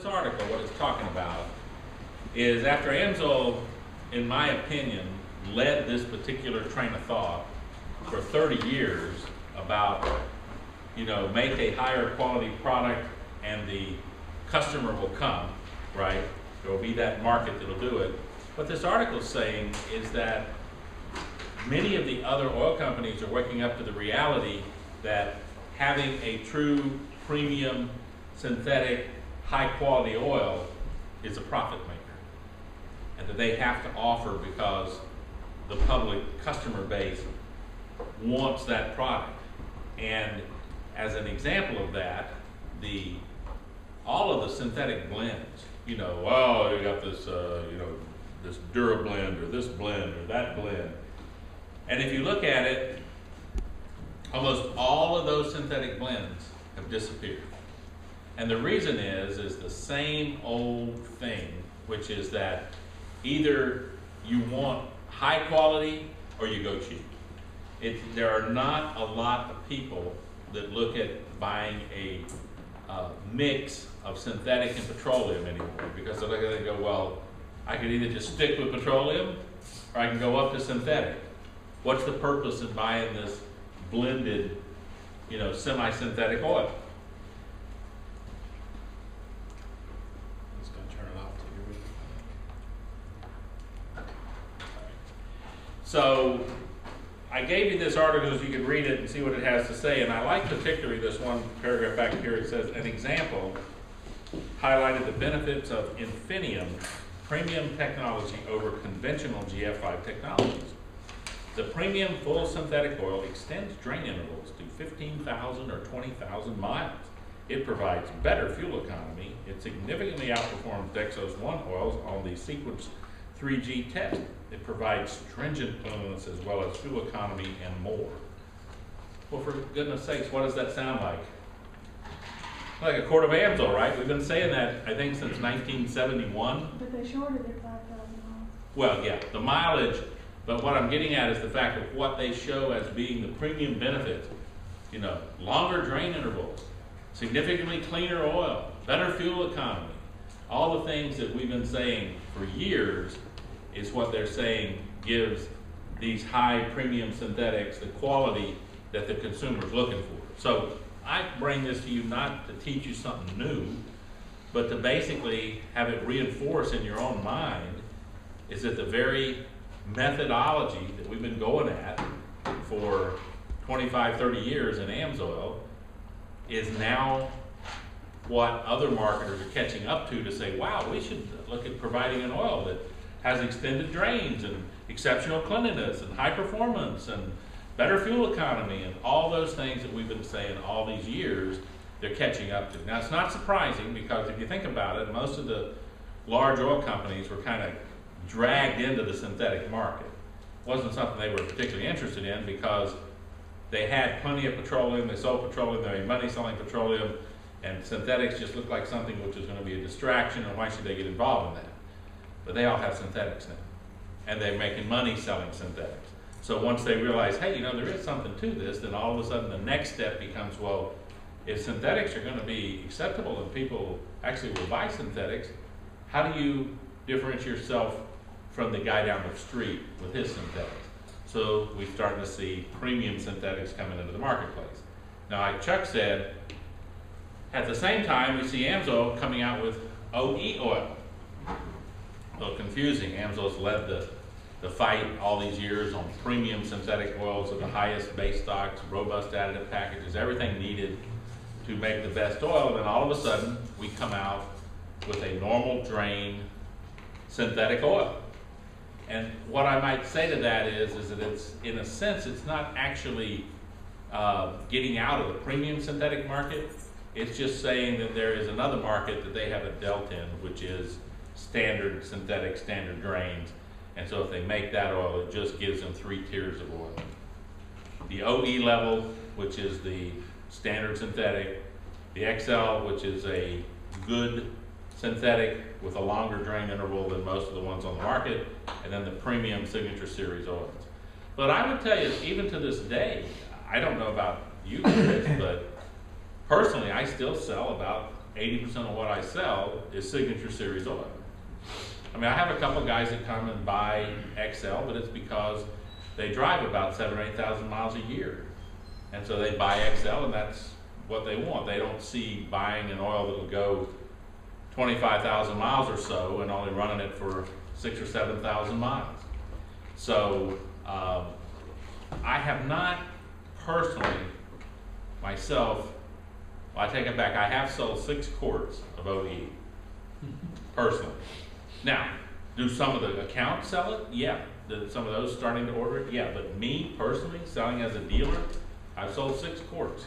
this article, what it's talking about is after AMSOIL, in my opinion, led this particular train of thought for 30 years about, make a higher quality product and the customer will come, right? There will be that market that'll do it. What this article is saying is that many of the other oil companies are waking up to the reality that having a true premium, synthetic, high quality oil is a profit maker. And that they have to offer because the public customer base wants that product. And as an example of that, all of the synthetic blends, you got this, this Dura blend or this blend or that blend. And if you look at it, almost all of those synthetic blends have disappeared. And the reason is the same old thing, which is that either you want high quality or you go cheap. There are not a lot of people that look at buying a mix of synthetic and petroleum anymore, because they look at it and go, well, I could either just stick with petroleum or I can go up to synthetic. What's the purpose in buying this blended, semi-synthetic oil? I'm just going to turn it off to you. So I gave you this article so you could read it and see what it has to say, and I like particularly this one paragraph back here. It says, an example highlighted the benefits of Infinium premium technology over conventional GF5 technologies. The premium full synthetic oil extends drain intervals to 15,000 or 20,000 miles. It provides better fuel economy. It significantly outperforms Dexos 1 oils on the Sequence 3G test. It provides stringent cleanliness as well as fuel economy and more. Well, for goodness sakes, what does that sound like? Like a quart of AMSOIL, right? We've been saying that, I think, since 1971. But they shorted it 5,000 miles. Well, yeah, the mileage, but what I'm getting at is the fact of what they show as being the premium benefits. Longer drain intervals, significantly cleaner oil, better fuel economy. All the things that we've been saying for years is what they're saying gives these high premium synthetics the quality that the consumer's looking for. So I bring this to you not to teach you something new, but to basically have it reinforce in your own mind is that the very methodology that we've been going at for 25, 30 years in AMSOIL is now what other marketers are catching up to say, wow, we should look at providing an oil that has extended drains and exceptional cleanliness and high performance and better fuel economy and all those things that we've been saying all these years, they're catching up to. Now, it's not surprising because if you think about it, most of the large oil companies were kind of dragged into the synthetic market. It wasn't something they were particularly interested in because they had plenty of petroleum, they sold petroleum, they made money selling petroleum, and synthetics just looked like something which was going to be a distraction, and why should they get involved in that? But they all have synthetics now, and they're making money selling synthetics. So once they realize, hey, there is something to this, then all of a sudden the next step becomes, well, if synthetics are going to be acceptable and people actually will buy synthetics, how do you differentiate yourself from the guy down the street with his synthetics? So we're starting to see premium synthetics coming into the marketplace. Now, like Chuck said, at the same time, we see AMSOIL coming out with OE oil. A little confusing. AMSOIL's led the fight all these years on premium synthetic oils of the highest base stocks, robust additive packages, everything needed to make the best oil. And then all of a sudden, we come out with a normal drain synthetic oil. And what I might say to that is that it's, in a sense, it's not actually getting out of the premium synthetic market. It's just saying that there is another market that they haven't dealt in, which is standard synthetic, standard drains. And so if they make that oil, it just gives them 3 tiers of oil. The OE level, which is the standard synthetic, the XL, which is a good synthetic with a longer drain interval than most of the ones on the market, and then the premium signature series oils. But I would tell you, even to this day, I don't know about you guys, but personally, I still sell about 80% of what I sell is Signature Series oil. I mean, I have a couple guys that come and buy XL, but it's because they drive about 7,000 or 8,000 miles a year. And so they buy XL, and that's what they want. They don't see buying an oil that will go 25,000 miles or so and only running it for 6,000 or 7,000 miles. So I have not personally, myself, well, I take it back, I have sold 6 quarts of OE, personally. Now, do some of the accounts sell it? Yeah. Some of those starting to order it? Yeah. But me, personally, selling as a dealer, I've sold 6 quarts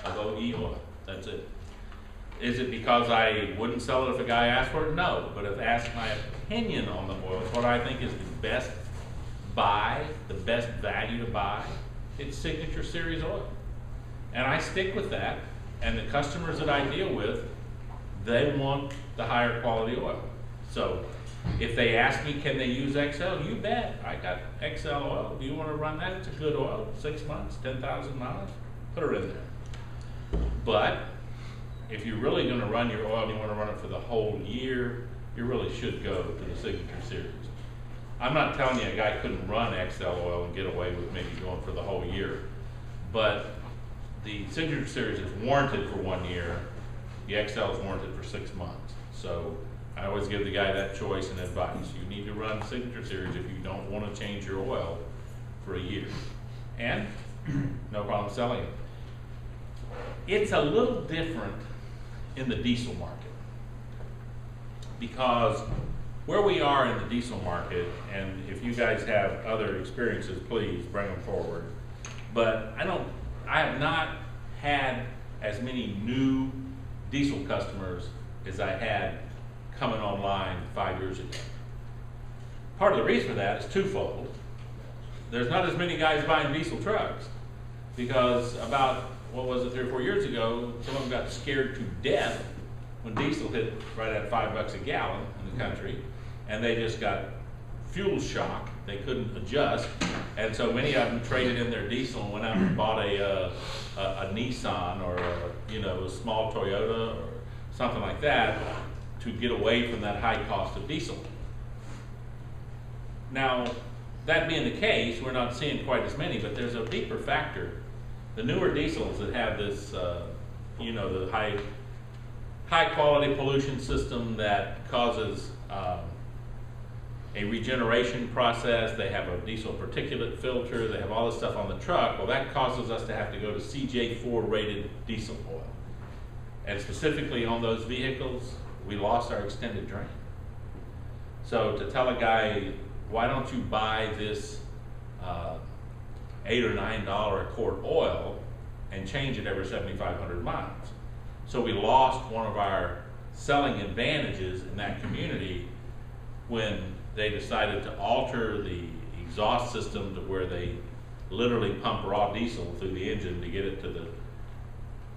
of OE oil. That's it. Is it because I wouldn't sell it if a guy asked for it? No. But if asked my opinion on the oil, what I think is the best buy, the best value to buy, it's Signature Series oil. And I stick with that. And the customers that I deal with, they want the higher quality oil. So if they ask me, can they use XL? You bet. I got XL oil. Do you want to run that? It's a good oil. 6 months, 10,000 miles. Put her in there. But if you're really going to run your oil and you want to run it for the whole year, you really should go to the Signature Series. I'm not telling you a guy couldn't run XL oil and get away with maybe going for the whole year. But the Signature Series is warranted for 1 year. The XL is warranted for 6 months. So I always give the guy that choice and advice. You need to run Signature Series if you don't want to change your oil for a year. And no problem selling it. It's a little different in the diesel market, because where we are in the diesel market, and if you guys have other experiences, please bring them forward. But I have not had as many new diesel customers as I had coming online 5 years ago. Part of the reason for that is twofold. There's not as many guys buying diesel trucks, because about, what was it, 3 or 4 years ago, some of them got scared to death when diesel hit right at $5 a gallon in the country, and they just got fuel shock. They couldn't adjust, and so many of them traded in their diesel and went out and bought a Nissan or a small Toyota or something like that to get away from that high cost of diesel. Now, that being the case, we're not seeing quite as many, but there's a deeper factor. The newer diesels that have this, the high quality pollution system that causes a regeneration process, they have a diesel particulate filter, they have all this stuff on the truck. Well, that causes us to have to go to CJ4 rated diesel oil. And specifically on those vehicles, we lost our extended drain. So to tell a guy, why don't you buy this $8 or $9 a quart oil and change it every 7,500 miles? So we lost one of our selling advantages in that community when they decided to alter the exhaust system to where they literally pump raw diesel through the engine to get it to the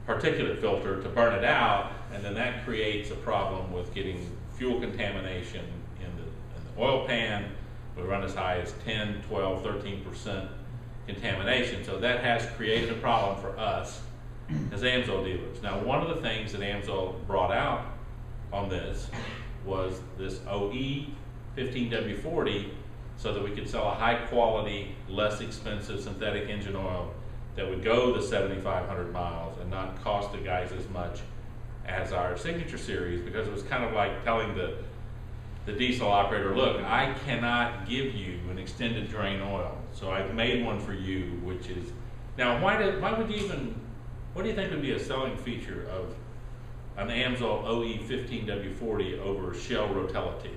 particulate filter to burn it out, and then that creates a problem with getting fuel contamination in the oil pan. We run as high as 10, 12, 13% contamination. So that has created a problem for us as AMSOIL dealers. Now, one of the things that AMSOIL brought out on this was this OE 15W40, so that we could sell a high quality, less expensive synthetic engine oil that would go the 7,500 miles and not cost the guys as much as our Signature Series, because it was kind of like telling the diesel operator, look, I cannot give you an extended drain oil, so I've made one for you, which is, now why would you even, what do you think would be a selling feature of an AMSOIL OE 15W40 over Shell Rotelity?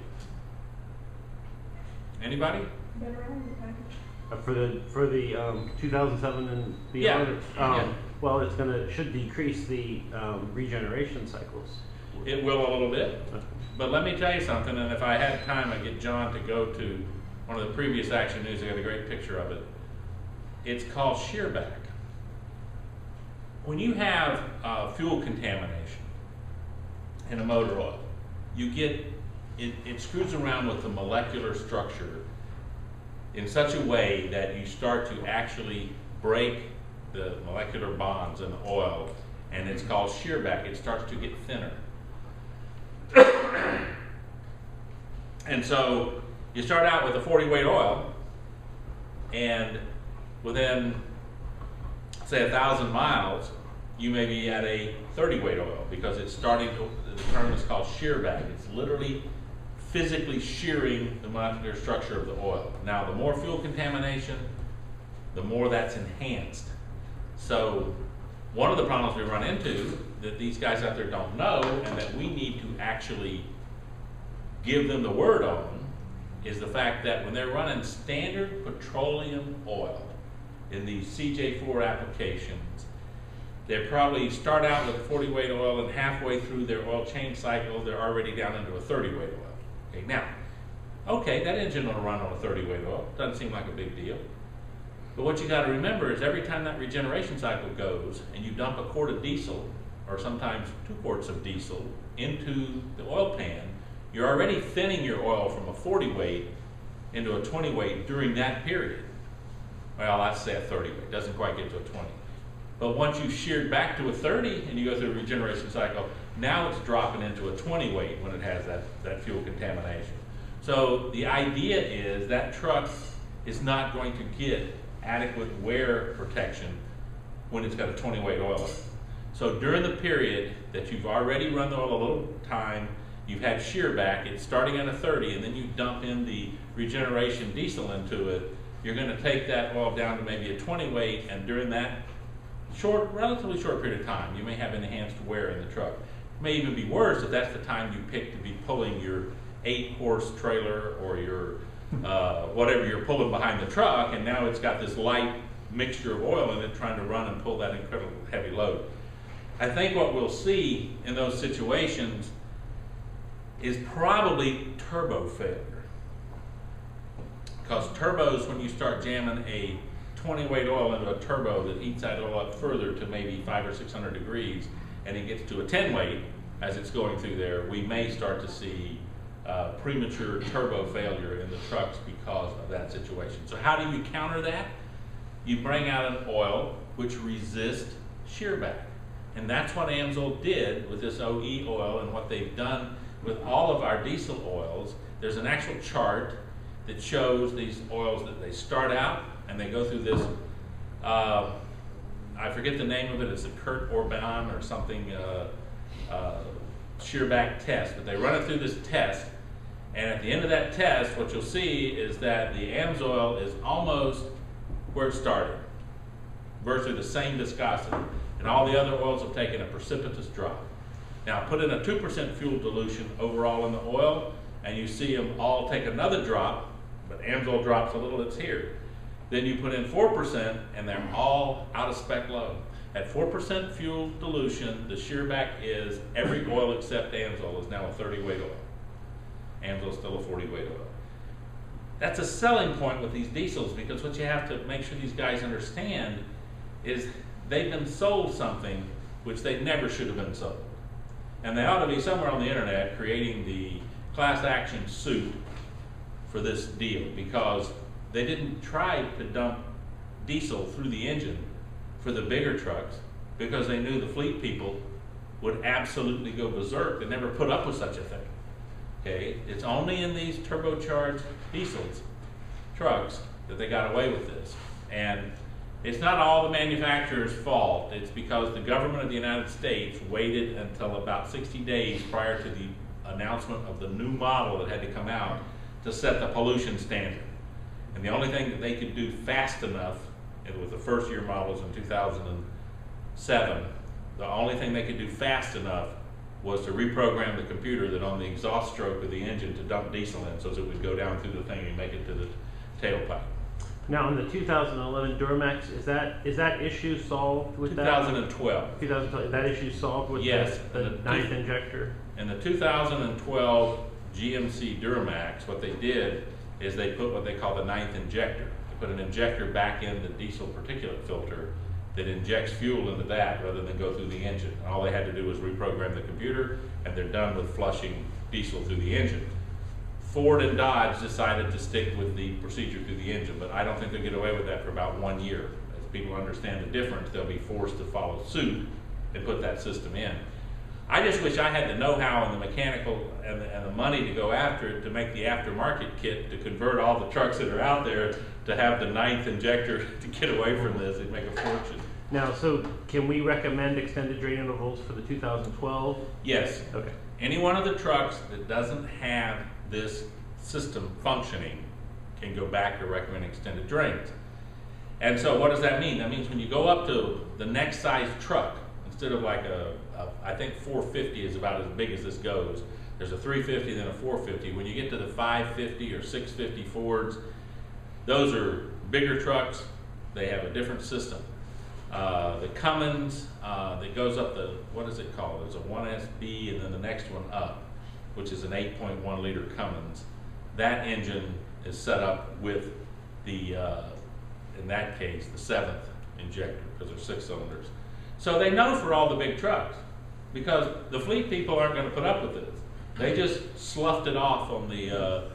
Anybody? Better on the package. For the 2007 and beyond, well, should decrease the regeneration cycles. It will a little bit, but let me tell you something, and if I had time, I'd get John to go to one of the previous Action News. I got a great picture of it. It's called shearback. When you have fuel contamination in a motor oil, you get, it screws around with the molecular structure in such a way that you start to actually break the molecular bonds in the oil, and it's called shearback. It starts to get thinner. And so you start out with a 40 weight oil, and within, say, 1,000 miles, you may be at a 30 weight oil, because it's starting to, the term is called shear back. It's literally physically shearing the molecular structure of the oil. Now, the more fuel contamination, the more that's enhanced. So one of the problems we run into that these guys out there don't know, and that we need to actually give them the word on, is the fact that when they're running standard petroleum oil in these CJ4 applications, they probably start out with 40 weight oil, and halfway through their oil change cycle, they're already down into a 30 weight oil. Okay, now, okay, that engine will run on a 30 weight oil. Doesn't seem like a big deal. But what you got to remember is every time that regeneration cycle goes and you dump a quart of diesel, or sometimes 2 quarts of diesel, into the oil pan, you're already thinning your oil from a 40 weight into a 20 weight during that period. Well, I'd say a 30 weight, doesn't quite get to a 20. But once you've sheared back to a 30 and you go through a regeneration cycle, now it's dropping into a 20 weight when it has that fuel contamination. So the idea is that truck is not going to get adequate wear protection when it's got a 20 weight oil in it. So during the period that you've already run the oil a little time, you've had shear back, it's starting at a 30, and then you dump in the regeneration diesel into it, you're going to take that oil down to maybe a 20 weight, and during that relatively short period of time, you may have enhanced wear in the truck. It may even be worse if that's the time you pick to be pulling your 8-horse trailer or your whatever you're pulling behind the truck, and now it's got this light mixture of oil in it trying to run and pull that incredible heavy load. I think what we'll see in those situations is probably turbo failure. Because turbos, when you start jamming a 20 weight oil into a turbo that heats that oil up further to maybe 500 or 600 degrees, and it gets to a 10 weight as it's going through there, we may start to see premature turbo failure in the trucks because of that situation. So how do you counter that? You bring out an oil which resists shear back. And that's what AMSOIL did with this OE oil, and what they've done with all of our diesel oils. There's an actual chart that shows these oils that they start out and they go through this, I forget the name of it, it's a Kurt Orban or something, shear back test, but they run it through this test, and at the end of that test, what you'll see is that the AMSOIL is almost where it started, virtually the same viscosity, and all the other oils have taken a precipitous drop. Now put in a 2% fuel dilution overall in the oil, and you see them all take another drop, but AMSOIL drops a little, it's here. Then you put in 4%, and they're all out of spec low. At 4% fuel dilution, the shear back is every oil except AMSOIL is now a 30 weight oil. AMSOIL is still a 40 weight oil. That's a selling point with these diesels, because what you have to make sure these guys understand is they've been sold something which they never should have been sold. And they ought to be somewhere on the internet creating the class action suit for this deal, because they didn't try to dump diesel through the engine for the bigger trucks, because they knew the fleet people would absolutely go berserk. They never put up with such a thing. Okay, it's only in these turbocharged diesels trucks that they got away with this. And it's not all the manufacturer's fault. It's because the government of the United States waited until about 60 days prior to the announcement of the new model that had to come out to set the pollution standard. And the only thing that they could do fast enough, it was the first year models in 2007, the only thing they could do fast enough was to reprogram the computer that on the exhaust stroke of the engine to dump diesel in, so that it would go down through the thing and make it to the tailpipe. Now, in the 2011 Duramax, is that issue solved with 2012. 2012. Is that issue solved with the ninth injector? In the 2012 GMC Duramax, what they did is they put what they call the ninth injector. They put an injector back in the diesel particulate filter that injects fuel into that rather than go through the engine. And all they had to do was reprogram the computer, and they're done with flushing diesel through the engine. Ford and Dodge decided to stick with the procedure through the engine, but I don't think they'll get away with that for about 1 year. As people understand the difference, they'll be forced to follow suit and put that system in. I just wish I had the know-how and the mechanical and the money to go after it, to make the aftermarket kit, to convert all the trucks that are out there to have the 9th injector to get away from this. It'd make a fortune. Now, so can we recommend extended drain intervals for the 2012? Yes. Okay. Any one of the trucks that doesn't have this system functioning can go back to recommend extended drains. And so what does that mean? That means when you go up to the next size truck, instead of like I think 450 is about as big as this goes. There's a 350, then a 450. When you get to the 550 or 650 Fords, those are bigger trucks. They have a different system. The Cummins that goes up the, what is it called? There's a 1SB and then the next one up, which is an 8.1 liter Cummins. That engine is set up with the, in that case, the 7th injector, because they're 6 cylinders. So they know for all the big trucks, because the fleet people aren't going to put up with this. They just sloughed it off on the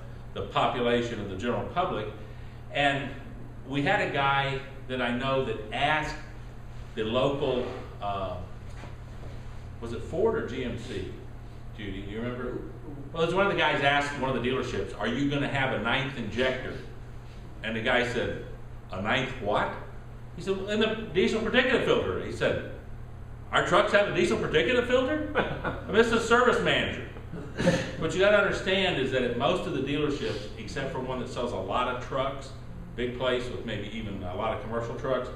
population of the general public. And we had a guy that I know that asked the local, was it Ford or GMC? Judy, do you remember? Well, it was one of the guys asked one of the dealerships, are you going to have a 9th injector? And the guy said, a 9th what? He said, in the diesel particulate filter. He said, our trucks have a diesel particulate filter? I mean, this is a service manager. What you got to understand is that at most of the dealerships, except for one that sells a lot of trucks, big place with maybe even a lot of commercial trucks,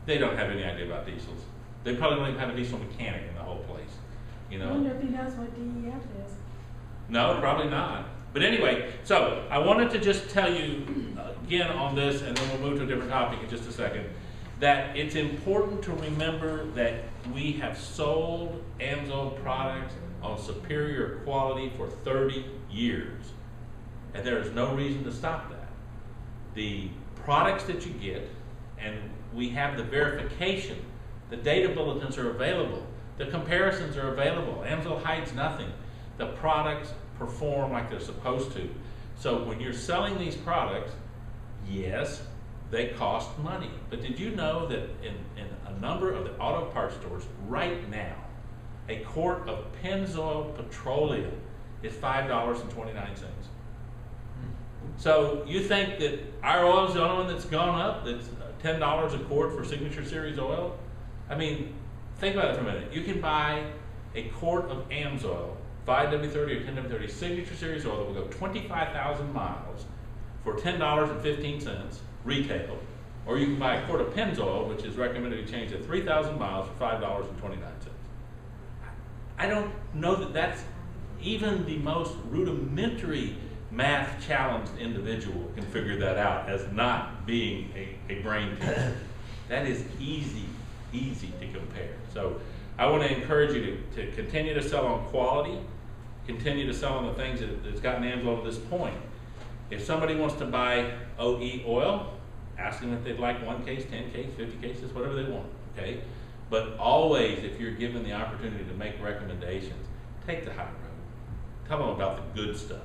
they don't have any idea about diesels. They probably don't even have a diesel mechanic in the whole place. You know? I wonder if he knows what DEF is. No, probably not. But anyway, so I wanted to just tell you again on this, and then we'll move to a different topic in just a second, that it's important to remember that we have sold AMSOIL products on superior quality for 30 years. And there is no reason to stop that. The products that you get, and we have the verification, the data bulletins are available, the comparisons are available. AMSOIL hides nothing. The products perform like they're supposed to. So when you're selling these products, yes, they cost money. But did you know that in a number of the auto parts stores right now, a quart of Pennzoil petroleum is $5.29. So you think that our oil is the only one that's gone up, that's $10 a quart for Signature Series oil? I mean, think about it for a minute. You can buy a quart of AMSOIL, 5W30 or 10W30 Signature Series oil that will go 25,000 miles for $10.15 retail, or you can buy a quart of Pennzoil, which is recommended to change at 3,000 miles for $5.29. I don't know that that's even the most rudimentary math challenged individual can figure that out as not being a brain teaser. That is easy to compare. So I want to encourage you to continue to sell on quality, continue to sell on the things that's gotten AMSOIL to this point. If somebody wants to buy OE oil, ask them if they'd like 1 case, 10 case, 50 cases, whatever they want, okay? But always, if you're given the opportunity to make recommendations, take the high road. Tell them about the good stuff.